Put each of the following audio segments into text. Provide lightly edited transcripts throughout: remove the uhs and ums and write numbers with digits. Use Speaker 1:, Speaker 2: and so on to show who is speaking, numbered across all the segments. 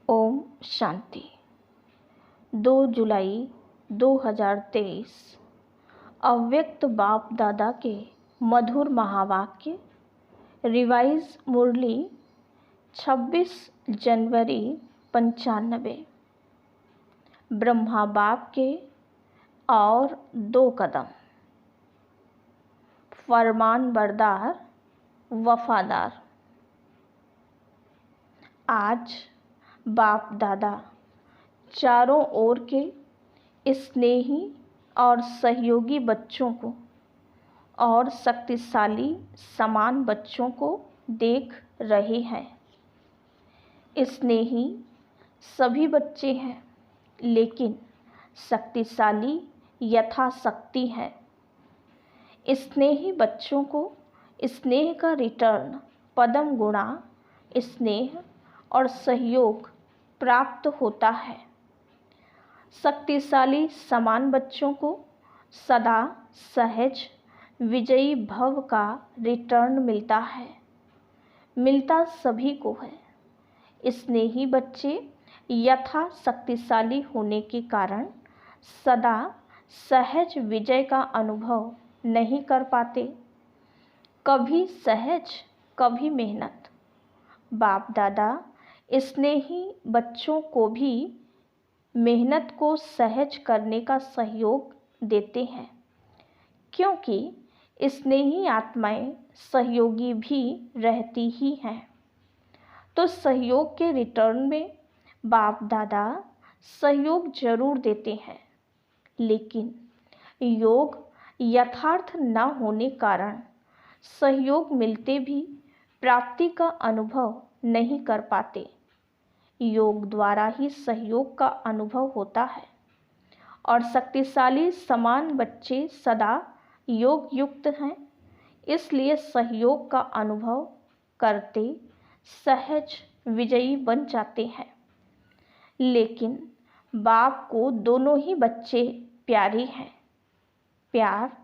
Speaker 1: ओम शांति। 2 जुलाई 2023 अव्यक्त बाप दादा के मधुर महावाक्य। रिवाइज मुरली 26 जनवरी 95। ब्रह्मा बाप के और 2 कदम। फरमान बरदार वफादार। आज बाप दादा चारों ओर के स्नेही और सहयोगी बच्चों को और शक्तिशाली समान बच्चों को देख रहे हैं। स्नेही सभी बच्चे हैं, लेकिन शक्तिशाली यथाशक्ति हैं। स्नेही बच्चों को स्नेह का रिटर्न पदम गुणा स्नेह और सहयोग प्राप्त होता है। शक्तिशाली समान बच्चों को सदा सहज विजयी भव का रिटर्न मिलता है। मिलता सभी को है। स्नेही बच्चे यथा शक्तिशाली होने के कारण सदा सहज विजय का अनुभव नहीं कर पाते। कभी सहज कभी मेहनत। बाप दादा स्नेही बच्चों को भी मेहनत को सहज करने का सहयोग देते हैं, क्योंकि स्नेही आत्माएं सहयोगी भी रहती ही हैं। तो सहयोग के रिटर्न में बाप दादा सहयोग जरूर देते हैं, लेकिन योग यथार्थ न होने कारण सहयोग मिलते भी प्राप्ति का अनुभव नहीं कर पाते। योग द्वारा ही सहयोग का अनुभव होता है और शक्तिशाली समान बच्चे सदा योग युक्त हैं, इसलिए सहयोग का अनुभव करते सहज विजयी बन जाते हैं। लेकिन बाप को दोनों ही बच्चे प्यारे हैं। प्यार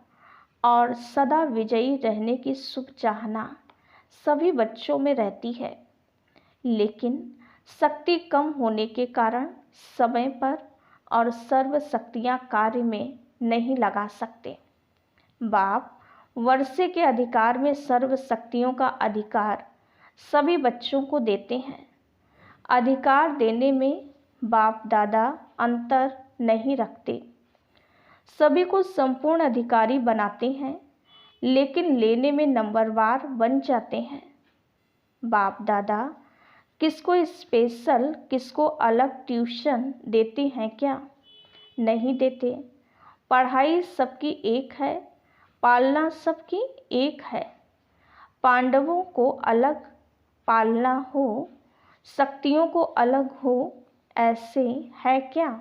Speaker 1: और सदा विजयी रहने की शुभ चाहना सभी बच्चों में रहती है, लेकिन शक्ति कम होने के कारण समय पर और सर्व शक्तियाँ कार्य में नहीं लगा सकते। बाप वर्षे के अधिकार में सर्व शक्तियों का अधिकार सभी बच्चों को देते हैं। अधिकार देने में बाप दादा अंतर नहीं रखते, सभी को संपूर्ण अधिकारी बनाते हैं, लेकिन लेने में नंबरवार बन जाते हैं। बाप दादा किसको स्पेशल किसको अलग ट्यूशन देते हैं क्या? नहीं देते। पढ़ाई सबकी एक है, पालना सबकी एक है। पांडवों को अलग पालना हो, शक्तियों को अलग हो, ऐसे है क्या?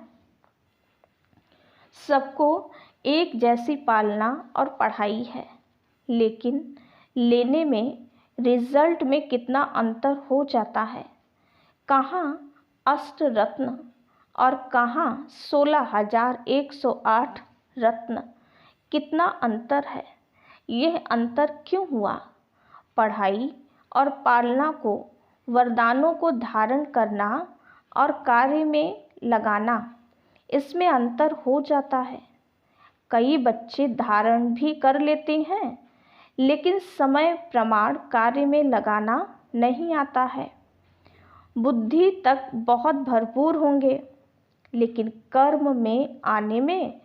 Speaker 1: सबको एक जैसी पालना और पढ़ाई है, लेकिन लेने में रिजल्ट में कितना अंतर हो जाता है। कहाँ अष्ट रत्न और कहाँ 16,108 रत्न, कितना अंतर है। यह अंतर क्यों हुआ? पढ़ाई और पालना को, वरदानों को धारण करना और कार्य में लगाना, इसमें अंतर हो जाता है। कई बच्चे धारण भी कर लेते हैं, लेकिन समय प्रमाण कार्य में लगाना नहीं आता है। बुद्धि तक बहुत भरपूर होंगे, लेकिन कर्म में आने में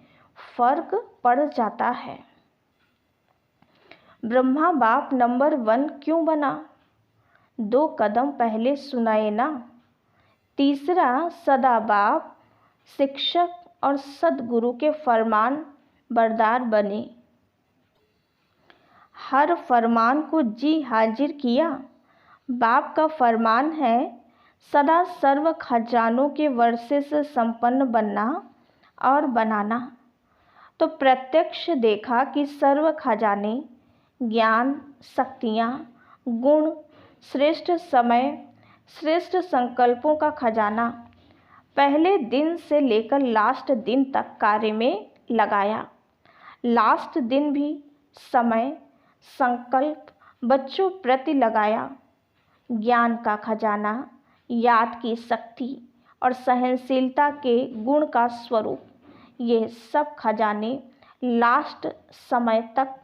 Speaker 1: फर्क पड़ जाता है। ब्रह्मा बाप नंबर 1 क्यों बना? 2 कदम पहले सुनाए ना। तीसरा सदा बाप शिक्षक और सदगुरु के फरमान बरदार बने। हर फरमान को जी हाजिर किया। बाप का फरमान है सदा सर्व खजानों के वर्षे से संपन्न बनना और बनाना। तो प्रत्यक्ष देखा कि सर्व खजाने, ज्ञान, शक्तियाँ, गुण, श्रेष्ठ समय, श्रेष्ठ संकल्पों का खजाना पहले दिन से लेकर लास्ट दिन तक कार्य में लगाया। लास्ट दिन भी समय, संकल्प बच्चों प्रति लगाया। ज्ञान का खजाना, याद की शक्ति, और सहनशीलता के गुण का स्वरूप। ये सब खजाने लास्ट समय तक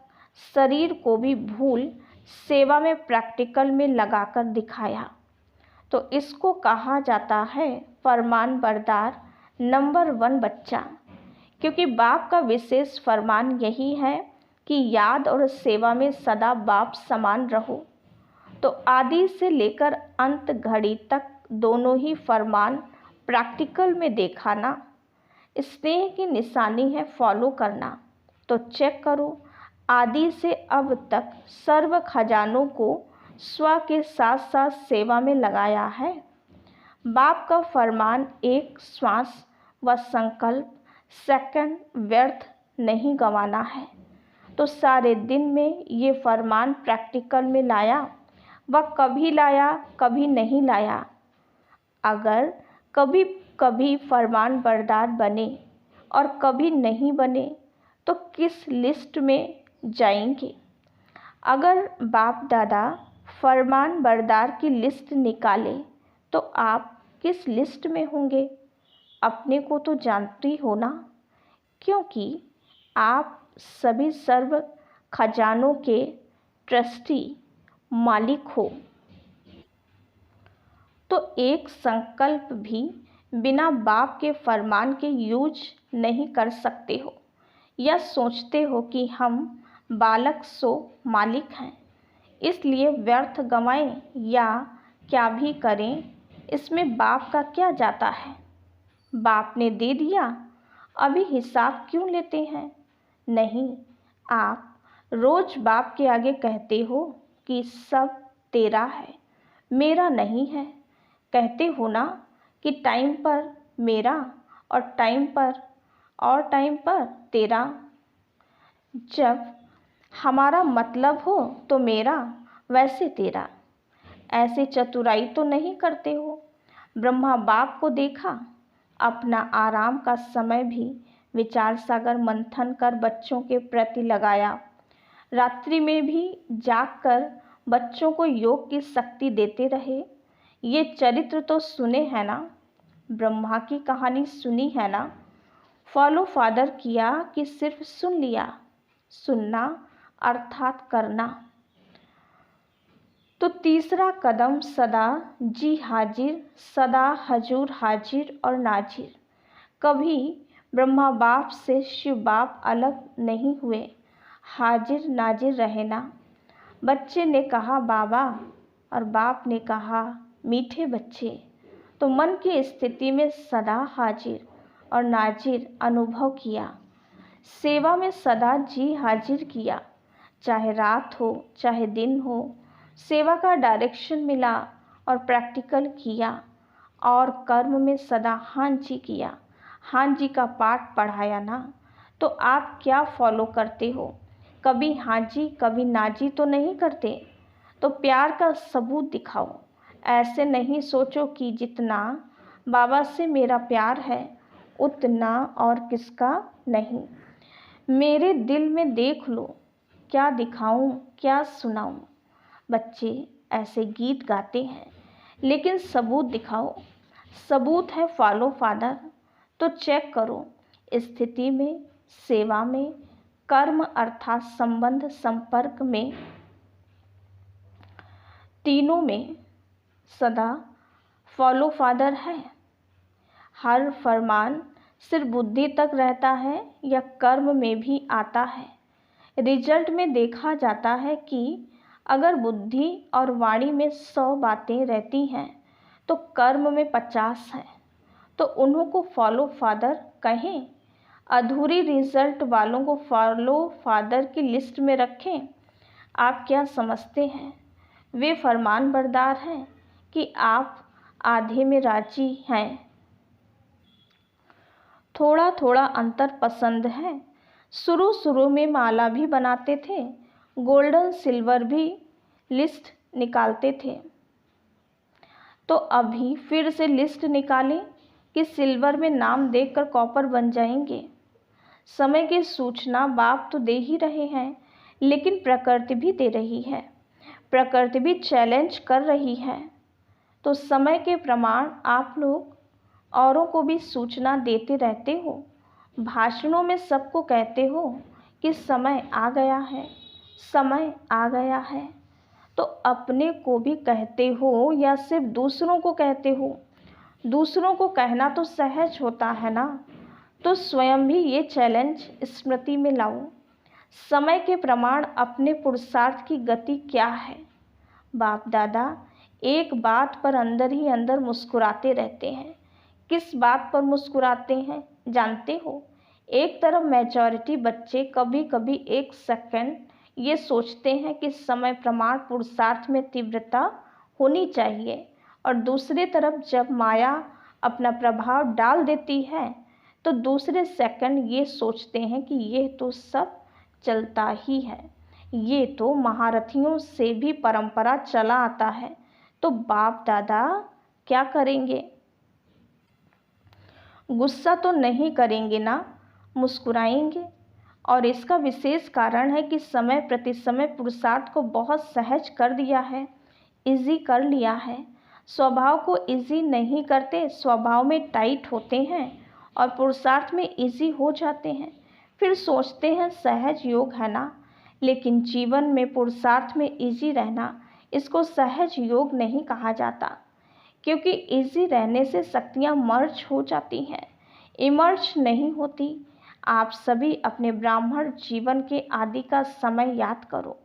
Speaker 1: शरीर को भी भूल सेवा में प्रैक्टिकल में लगाकर दिखाया। तो इसको कहा जाता है फरमान बरदार नंबर 1 बच्चा, क्योंकि बाप का विशेष फरमान यही है कि याद और सेवा में सदा बाप समान रहो। तो आदि से लेकर अंत घड़ी तक दोनों ही फरमान प्रैक्टिकल में देखा ना। स्नेह की निशानी है फॉलो करना। तो चेक करो, आदि से अब तक सर्व खजानों को स्व के साथ साथ सेवा में लगाया है। बाप का फरमान एक श्वास व संकल्प सेकंड व्यर्थ नहीं गंवाना है। तो सारे दिन में ये फरमान प्रैक्टिकल में लाया, वह कभी लाया कभी नहीं लाया। अगर कभी कभी फरमान बरदार बने और कभी नहीं बने तो किस लिस्ट में जाएंगे? अगर बाप दादा फरमान बरदार की लिस्ट निकाले तो आप किस लिस्ट में होंगे? अपने को तो जानती हो ना, क्योंकि आप सभी सर्व खजानों के ट्रस्टी मालिक हो। तो एक संकल्प भी बिना बाप के फरमान के यूज नहीं कर सकते हो, या सोचते हो कि हम बालक सो मालिक हैं, इसलिए व्यर्थ गंवाएं या क्या भी करें, इसमें बाप का क्या जाता है? बाप ने दे दिया, अभी हिसाब क्यों लेते हैं? नहीं, आप रोज बाप के आगे कहते हो कि सब तेरा है, मेरा नहीं है। कहते हो ना कि टाइम पर मेरा और टाइम पर तेरा। जब हमारा मतलब हो तो मेरा, वैसे तेरा। ऐसे चतुराई तो नहीं करते हो। ब्रह्मा बाप को देखा, अपना आराम का समय भी विचार सागर मंथन कर बच्चों के प्रति लगाया। रात्रि में भी जागकर बच्चों को योग की शक्ति देते रहे। ये चरित्र तो सुने हैं ना, ब्रह्मा की कहानी सुनी है ना। फॉलो फादर किया कि सिर्फ सुन लिया? सुनना अर्थात करना। तो तीसरा कदम सदा जी हाजिर, सदा हजूर हाजिर और नाजिर। कभी ब्रह्मा बाप से शिव बाप अलग नहीं हुए, हाजिर नाजिर रहना। बच्चे ने कहा बाबा, और बाप ने कहा मीठे बच्चे। तो मन की स्थिति में सदा हाजिर और नाजिर अनुभव किया। सेवा में सदा जी हाजिर किया, चाहे रात हो चाहे दिन हो। सेवा का डायरेक्शन मिला और प्रैक्टिकल किया, और कर्म में सदा हाँ जी किया। हाँ जी का पाठ पढ़ाया ना। तो आप क्या फॉलो करते हो? कभी हाँ जी कभी ना जी तो नहीं करते। तो प्यार का सबूत दिखाओ। ऐसे नहीं सोचो कि जितना बाबा से मेरा प्यार है उतना और किसका नहीं। मेरे दिल में देख लो, क्या दिखाऊं क्या सुनाऊं। बच्चे ऐसे गीत गाते हैं, लेकिन सबूत दिखाओ। सबूत है फॉलो फादर। तो चेक करो, स्थिति में, सेवा में, कर्म अर्थात संबंध संपर्क में, तीनों में सदा फॉलो फादर है। हर फरमान सिर्फ बुद्धि तक रहता है या कर्म में भी आता है? रिजल्ट में देखा जाता है कि अगर बुद्धि और वाणी में 100 बातें रहती हैं तो कर्म में 50 हैं। तो उन्हों को फॉलो फादर कहें? अधूरी रिजल्ट वालों को फॉलो फादर की लिस्ट में रखें? आप क्या समझते हैं, वे फरमान बरदार हैं कि आप आधे में राजी हैं? थोड़ा थोड़ा अंतर पसंद है। शुरू में माला भी बनाते थे, गोल्डन सिल्वर भी लिस्ट निकालते थे। तो अभी फिर से लिस्ट निकालें कि सिल्वर में नाम देखकर कॉपर बन जाएंगे? समय की सूचना बाप तो दे ही रहे हैं, लेकिन प्रकृति भी दे रही है, प्रकृति भी चैलेंज कर रही है। तो समय के प्रमाण आप लोग औरों को भी सूचना देते रहते हो, भाषणों में सबको कहते हो कि समय आ गया है, समय आ गया है, तो अपने को भी कहते हो या सिर्फ दूसरों को कहते हो? दूसरों को कहना तो सहज होता है ना, तो स्वयं भी ये चैलेंज स्मृति में लाओ। समय के प्रमाण अपने पुरुषार्थ की गति क्या है? बाप दादा एक बात पर अंदर ही अंदर मुस्कुराते रहते हैं। किस बात पर मुस्कुराते हैं जानते हो? एक तरफ मेजॉरिटी बच्चे कभी कभी एक सेकंड ये सोचते हैं कि समय प्रमाण पुरुषार्थ में तीव्रता होनी चाहिए, और दूसरी तरफ जब माया अपना प्रभाव डाल देती है तो दूसरे सेकंड ये सोचते हैं कि ये तो सब चलता ही है, ये तो महारथियों से भी परंपरा चला आता है, तो बाप दादा क्या करेंगे? गुस्सा तो नहीं करेंगे ना, मुस्कुराएंगे। और इसका विशेष कारण है कि समय प्रति समय पुरुषार्थ को बहुत सहज कर दिया है, इजी कर लिया है। स्वभाव को इजी नहीं करते, स्वभाव में टाइट होते हैं और पुरुषार्थ में इजी हो जाते हैं। फिर सोचते हैं सहज योग है ना, लेकिन जीवन में पुरुषार्थ में इजी रहना, इसको सहज योग नहीं कहा जाता, क्योंकि इजी रहने से शक्तियाँ मर्ज हो जाती हैं, इमर्ज नहीं होती। आप सभी अपने ब्राह्मण जीवन के आदि का समय याद करो।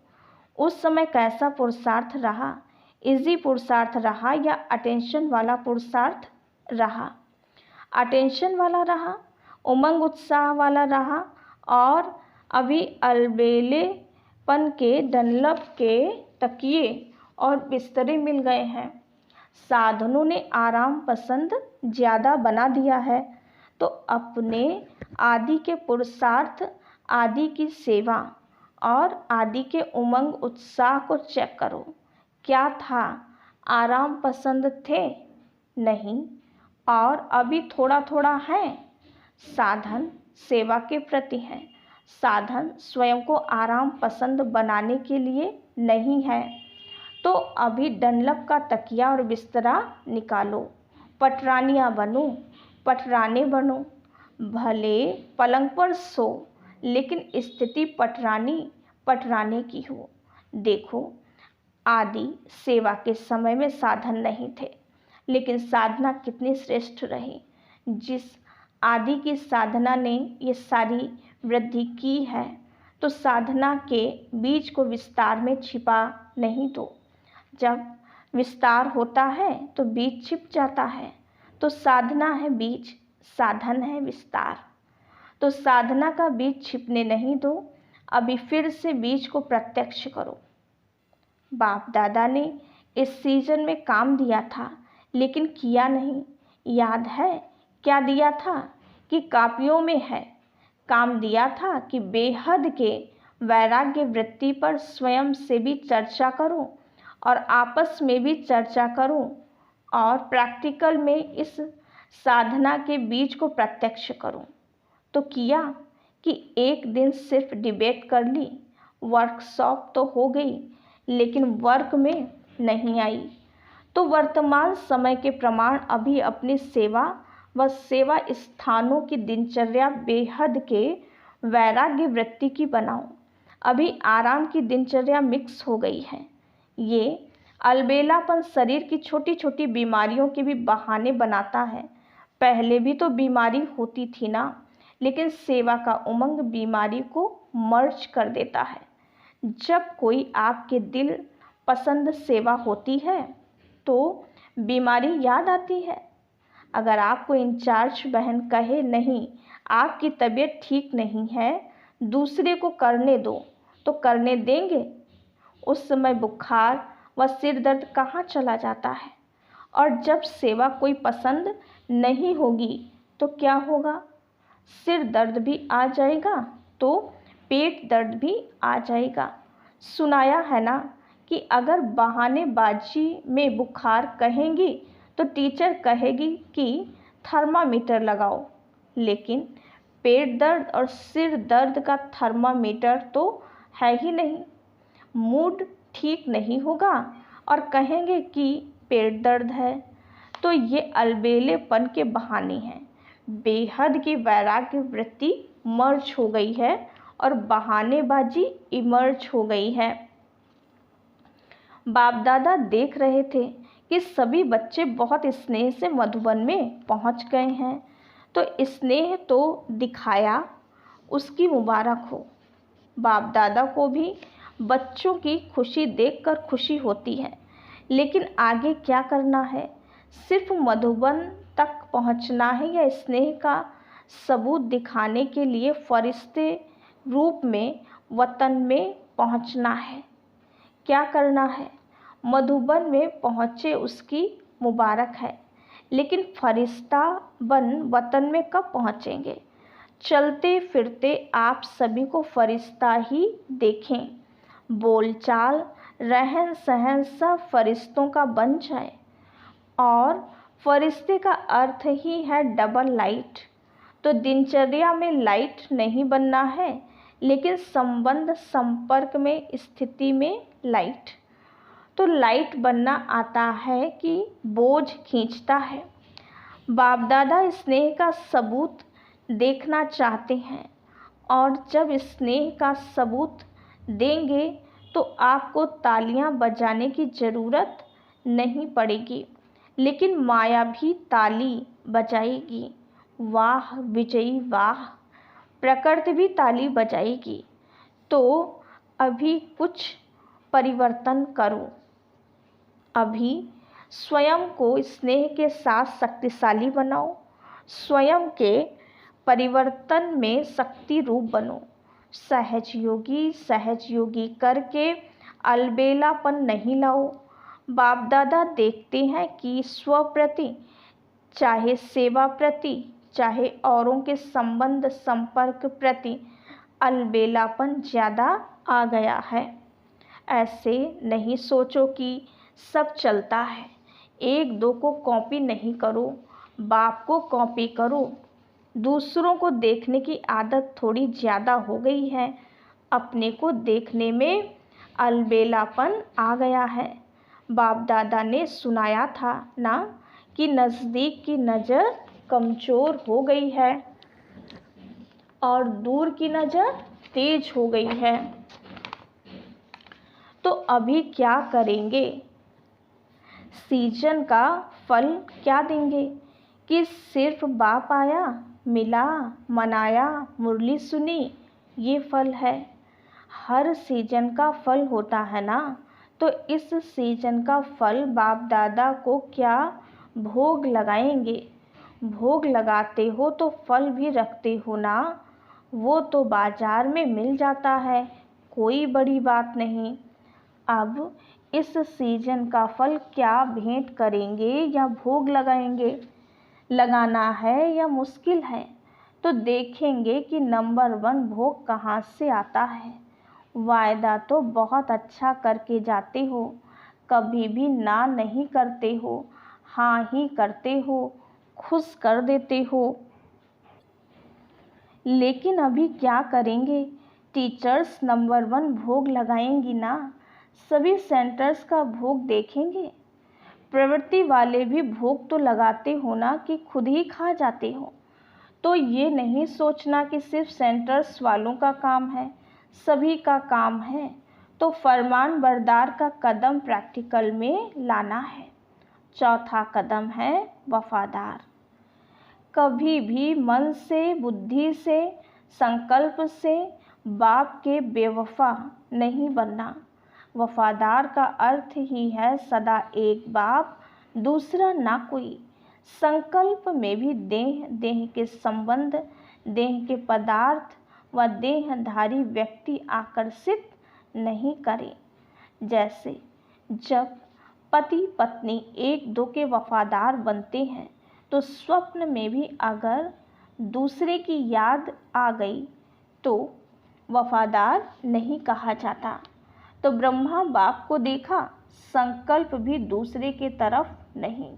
Speaker 1: उस समय कैसा पुरुषार्थ रहा? इजी पुरुषार्थ रहा या अटेंशन वाला पुरुषार्थ रहा? अटेंशन वाला रहा, उमंग उत्साह वाला रहा, और अभी अलबेलेपन के डनलप के तकिए और बिस्तरे मिल गए हैं। साधनों ने आराम पसंद ज़्यादा बना दिया है, तो अपने आदि के पुरुषार्थ, आदि की सेवा और आदि के उमंग उत्साह को चेक करो। क्या था? आराम पसंद थे? नहीं। और अभी थोड़ा थोड़ा है? साधन सेवा के प्रति है, साधन स्वयं को आराम पसंद बनाने के लिए नहीं है। तो अभी डनलप का तकिया और बिस्तरा निकालो, पटरानियाँ बनो, पटराने बनो। भले पलंग पर सो, लेकिन स्थिति पटराने की हो। देखो, आदि सेवा के समय में साधन नहीं थे, लेकिन साधना कितनी श्रेष्ठ रही। जिस आदि की साधना ने ये सारी वृद्धि की है, तो साधना के बीज को विस्तार में छिपा नहीं दो। जब विस्तार होता है तो बीज छिप जाता है। तो साधना है बीज, साधन है विस्तार। तो साधना का बीज छिपने नहीं दो, अभी फिर से बीज को प्रत्यक्ष करो। बाप दादा ने इस सीजन में काम दिया था, लेकिन किया नहीं। याद है क्या दिया था? कि कापियों में है। काम दिया था कि बेहद के वैराग्य वृत्ति पर स्वयं से भी चर्चा करो और आपस में भी चर्चा करो, और प्रैक्टिकल में इस साधना के बीज को प्रत्यक्ष करो। तो किया कि एक दिन सिर्फ डिबेट कर ली, वर्कशॉप तो हो गई, लेकिन वर्क में नहीं आई। तो वर्तमान समय के प्रमाण अभी अपनी सेवा व सेवा स्थानों की दिनचर्या बेहद के वैराग्य वृत्ति की बनाओ। अभी आराम की दिनचर्या मिक्स हो गई है। ये अलबेलापन शरीर की छोटी छोटी बीमारियों के भी बहाने बनाता है। पहले भी तो बीमारी होती थी ना, लेकिन सेवा का उमंग बीमारी को मर्ज कर देता है। जब कोई आपके दिल पसंद सेवा होती है तो बीमारी याद आती है। अगर आपको इंचार्ज बहन कहे नहीं, आपकी तबीयत ठीक नहीं है, दूसरे को करने दो, तो करने देंगे? उस समय बुखार व सिर दर्द कहाँ चला जाता है? और जब सेवा कोई पसंद नहीं होगी तो क्या होगा? सिर दर्द भी आ जाएगा, तो पेट दर्द भी आ जाएगा। सुनाया है ना कि अगर बहानेबाजी में बुखार कहेंगी तो टीचर कहेगी कि थर्मामीटर लगाओ, लेकिन पेट दर्द और सिर दर्द का थर्मामीटर तो है ही नहीं। मूड ठीक नहीं होगा और कहेंगे कि पेट दर्द है, तो ये अलबेलेपन के बहाने हैं। बेहद की वैराग्य वृत्ति मर्ज हो गई है और बहानेबाजी इमर्ज हो गई है। बाप दादा देख रहे थे कि सभी बच्चे बहुत स्नेह से मधुबन में पहुंच गए हैं, तो स्नेह तो दिखाया, उसकी मुबारक हो। बाप दादा को भी बच्चों की खुशी देखकर खुशी होती है, लेकिन आगे क्या करना है? सिर्फ मधुबन तक पहुंचना है या स्नेह का सबूत दिखाने के लिए फरिश्ते रूप में वतन में पहुंचना है? क्या करना है? मधुबन में पहुँचे उसकी मुबारक है, लेकिन फरिश्ता बन वतन में कब पहुँचेंगे? चलते फिरते आप सभी को फरिश्ता ही देखें, बोलचाल रहन सहन सब फरिश्तों का बन जाए। और फरिश्ते का अर्थ ही है डबल लाइट। तो दिनचर्या में लाइट नहीं बनना है, लेकिन संबंध संपर्क में स्थिति में लाइट। तो लाइट बनना आता है कि बोझ खींचता है। बाप दादा स्नेह का सबूत देखना चाहते हैं, और जब स्नेह का सबूत देंगे तो आपको तालियां बजाने की ज़रूरत नहीं पड़ेगी, लेकिन माया भी ताली बजाएगी। वाह विजयी वाह! प्रकृति भी ताली बजाएगी। तो अभी कुछ परिवर्तन करो। अभी स्वयं को स्नेह के साथ शक्तिशाली बनाओ। स्वयं के परिवर्तन में शक्ति रूप बनो। सहज योगी करके अलबेलापन नहीं लाओ। बाप दादा देखते हैं कि स्व प्रति, चाहे सेवा प्रति, चाहे औरों के संबंध संपर्क प्रति अलबेलापन ज़्यादा आ गया है। ऐसे नहीं सोचो कि सब चलता है। एक दो को कॉपी नहीं करो, बाप को कॉपी करो। दूसरों को देखने की आदत थोड़ी ज़्यादा हो गई है, अपने को देखने में अलबेलापन आ गया है। बाप दादा ने सुनाया था ना कि नज़दीक की नज़र कमज़ोर हो गई है और दूर की नज़र तेज हो गई है। तो अभी क्या करेंगे? सीजन का फल क्या देंगे कि सिर्फ बाप आया, मिला, मनाया, मुरली सुनी, ये फल है? हर सीजन का फल होता है ना। तो इस सीजन का फल बाप दादा को क्या भोग लगाएंगे? भोग लगाते हो तो फल भी रखते हो ना, वो तो बाजार में मिल जाता है, कोई बड़ी बात नहीं। अब इस सीजन का फल क्या भेंट करेंगे या भोग लगाएंगे? लगाना है या मुश्किल है? तो देखेंगे कि नंबर 1 भोग कहाँ से आता है। वायदा तो बहुत अच्छा करके जाते हो, कभी भी ना नहीं करते हो, हाँ ही करते हो, खुश कर देते हो। लेकिन अभी क्या करेंगे? टीचर्स नंबर 1 भोग लगाएंगी ना, सभी सेंटर्स का भोग देखेंगे। प्रवृत्ति वाले भी भोग तो लगाते हो ना कि खुद ही खा जाते हो। तो ये नहीं सोचना कि सिर्फ सेंटर्स वालों का काम है, सभी का काम है। तो फरमान बरदार का कदम प्रैक्टिकल में लाना है। चौथा कदम है वफादार। कभी भी मन से, बुद्धि से, संकल्प से बाप के बेवफा नहीं बनना। वफादार का अर्थ ही है सदा एक बाप, दूसरा ना कोई। संकल्प में भी देह के संबंध, देह के पदार्थ व देहधारी व्यक्ति आकर्षित नहीं करे। जैसे जब पति पत्नी एक दो के वफादार बनते हैं, तो स्वप्न में भी अगर दूसरे की याद आ गई तो वफादार नहीं कहा जाता। तो ब्रह्मा बाप को देखा, संकल्प भी दूसरे के तरफ नहीं,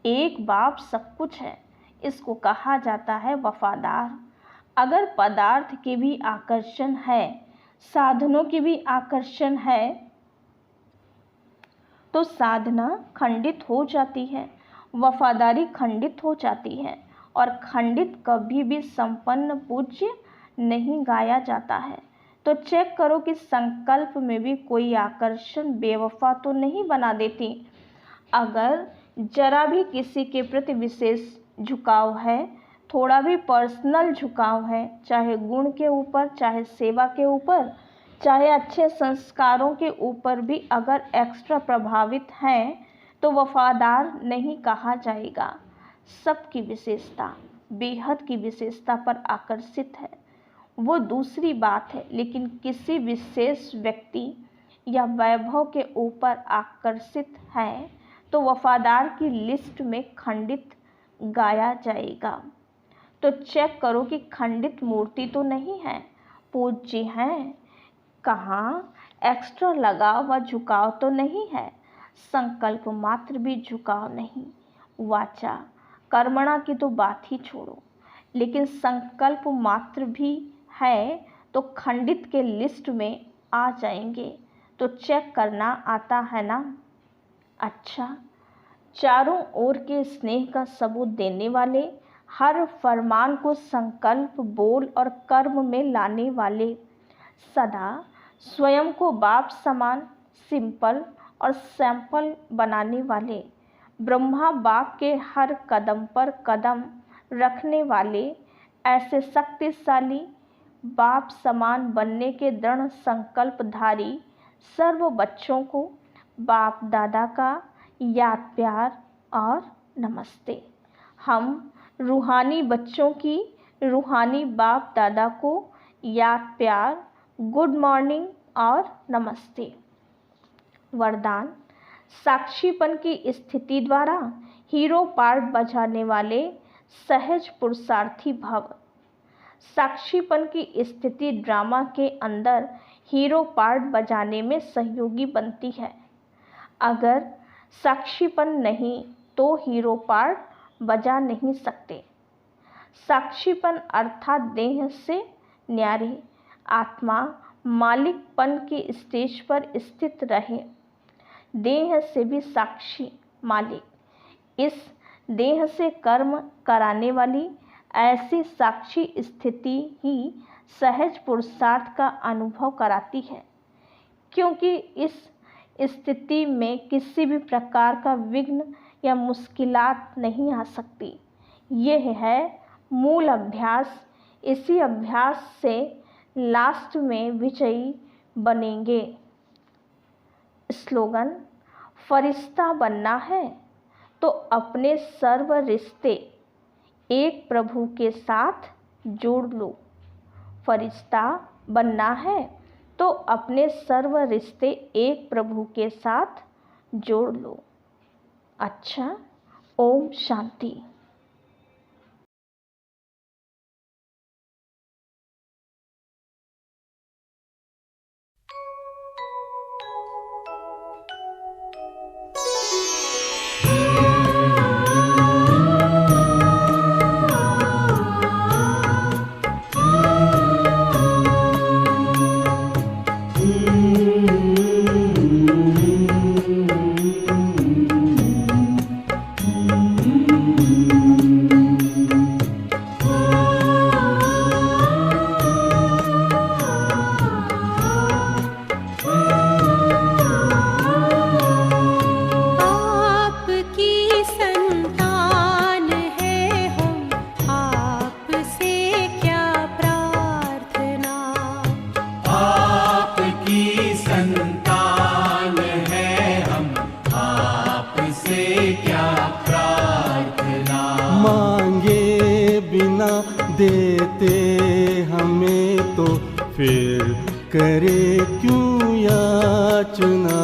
Speaker 1: एक बाप सब कुछ है, इसको कहा जाता है वफादार। अगर पदार्थ के भी आकर्षण है, साधनों की भी आकर्षण है, तो साधना खंडित हो जाती है वफादारी खंडित हो जाती है और खंडित कभी भी संपन्न पूज्य नहीं गाया जाता है। तो चेक करो कि संकल्प में भी कोई आकर्षण बेवफा तो नहीं बना देती। अगर जरा भी किसी के प्रति विशेष झुकाव है, थोड़ा भी पर्सनल झुकाव है, चाहे गुण के ऊपर, चाहे सेवा के ऊपर, चाहे अच्छे संस्कारों के ऊपर भी अगर एक्स्ट्रा प्रभावित हैं, तो वफादार नहीं कहा जाएगा। सबकी विशेषता, बेहद की विशेषता पर आकर्षित है, वो दूसरी बात है, लेकिन किसी विशेष व्यक्ति या वैभव के ऊपर आकर्षित है तो वफादार की लिस्ट में खंडित गाया जाएगा। तो चेक करो कि खंडित मूर्ति तो नहीं है, पूज्य हैं। कहाँ एक्स्ट्रा लगाव व झुकाव तो नहीं है, संकल्प मात्र भी झुकाव नहीं। वाचा कर्मणा की तो बात ही छोड़ो, लेकिन संकल्प मात्र भी है तो खंडित के लिस्ट में आ जाएंगे। तो चेक करना आता है ना। अच्छा, चारों ओर के स्नेह का सबूत देने वाले, हर फरमान को संकल्प, बोल और कर्म में लाने वाले, सदा स्वयं को बाप समान, सिंपल और सैंपल बनाने वाले, ब्रह्मा बाप के हर कदम पर कदम रखने वाले, ऐसे शक्तिशाली बाप समान बनने के दृढ़ संकल्पधारी सर्व बच्चों को बाप दादा का याद, प्यार और नमस्ते। हम रूहानी बच्चों की रूहानी बाप दादा को याद, प्यार, गुड मॉर्निंग और नमस्ते। वरदान, साक्षीपन की स्थिति द्वारा हीरो पार्ट बजाने वाले सहज पुरुषार्थी भव। साक्षीपन की स्थिति ड्रामा के अंदर हीरो पार्ट बजाने में सहयोगी बनती है। अगर साक्षीपन नहीं तो हीरो पार्ट बजा नहीं सकते। साक्षीपन अर्थात देह से न्यारे आत्मा मालिकपन की स्टेज पर स्थित रहे, देह से भी साक्षी मालिक। इस देह से कर्म कराने वाली ऐसी साक्षी स्थिति ही सहज पुरुषार्थ का अनुभव कराती है, क्योंकि इस स्थिति में किसी भी प्रकार का विघ्न या मुश्किलात नहीं आ सकती। यह है मूल अभ्यास। इसी अभ्यास से लास्ट में विजयी बनेंगे। स्लोगन, फरिश्ता बनना है तो अपने सर्व रिश्ते एक प्रभु के साथ जोड़ लो। फरिश्ता बनना है तो अपने सर्व रिश्ते एक प्रभु के साथ जोड़ लो। अच्छा, ओम शांति।
Speaker 2: देते हमें तो फिर करे क्यों याचना,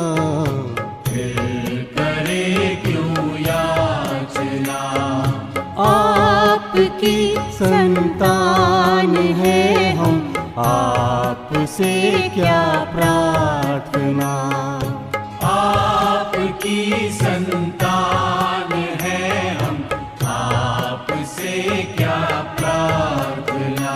Speaker 3: फिर करे क्यों याचना।
Speaker 2: आपकी संतान है हम, आपसे क्या प्रार्थना।
Speaker 3: आपकी संतान है हम, आपसे क्या प्रार्थना।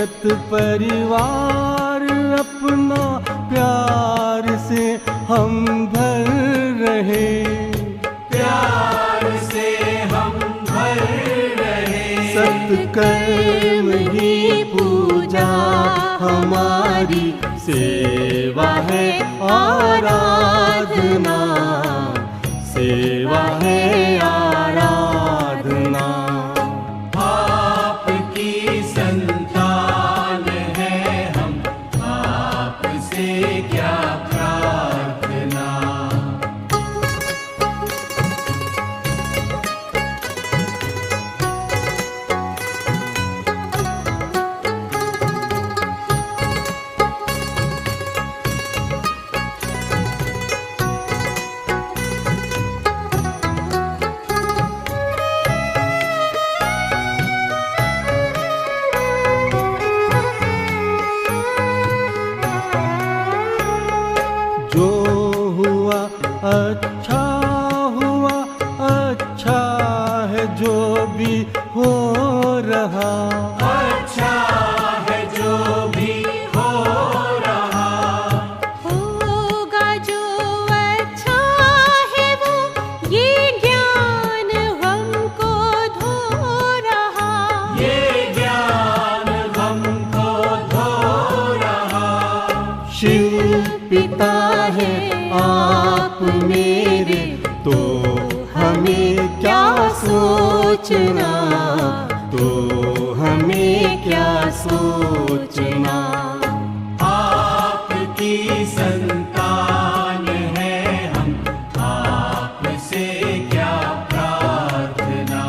Speaker 2: जगत परिवार अपना प्यार से हम भर रहे,
Speaker 3: प्यार से हम भर रहे।
Speaker 2: सत्कर्म ही पूजा हमारी, सेवा है आराधना, सेवा है आराधना।
Speaker 3: आपकी संतान है हम, आपसे क्या प्रार्थना।
Speaker 2: जो हुआ अच्छा हुआ, अच्छा है जो भी हो रहा,
Speaker 3: अच्छा है जो भी हो रहा।
Speaker 4: होगा जो अच्छा है वो, ये ज्ञान हमको धो रहा,
Speaker 3: ये ज्ञान हमको धो रहा।
Speaker 2: शिव पिता है आप मेरे, तो हमें क्या सोचना, तो हमें क्या सोचना।
Speaker 3: आपकी संतान है हम, आपसे क्या प्रार्थना।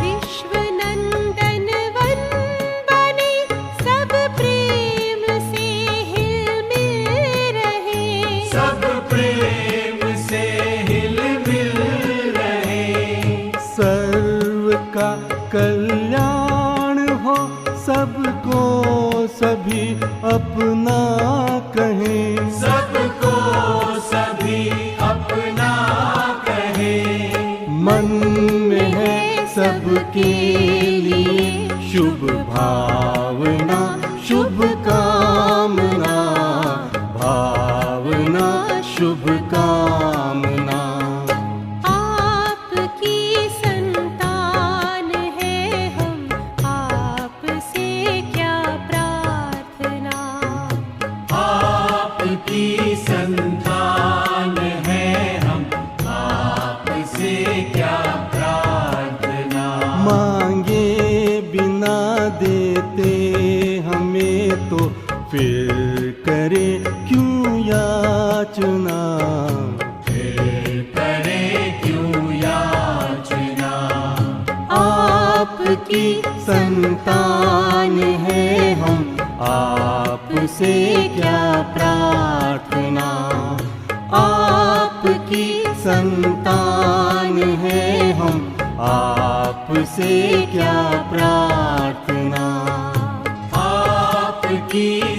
Speaker 4: विश्वनंदन वन बने, सब प्रेम से हिल मिल रहे,
Speaker 3: सब प्रेम से हिल मिल रहे।
Speaker 2: सर्व का कल्याण हो, सबको सभी अपना कहें,
Speaker 3: सबको सभी अपना कहे।
Speaker 2: मन में है सबके लिए शुभ भावना, शुभ कामना, भावना शुभ कामना।
Speaker 4: आपकी संतान है हम, आपसे क्या प्रार्थना।
Speaker 3: आपकी संतान है हम, आपसे क्या प्रार्थना।
Speaker 2: मांगे बिना देते हमें तो फिर करे क्यों याचना,
Speaker 3: फिर करे क्यों याचना।
Speaker 2: आपकी संतान है हम, आपसे क्या प्रार्थना। आपकी संतान है हम, आपसे क्या प्रार्थना।
Speaker 3: आपकी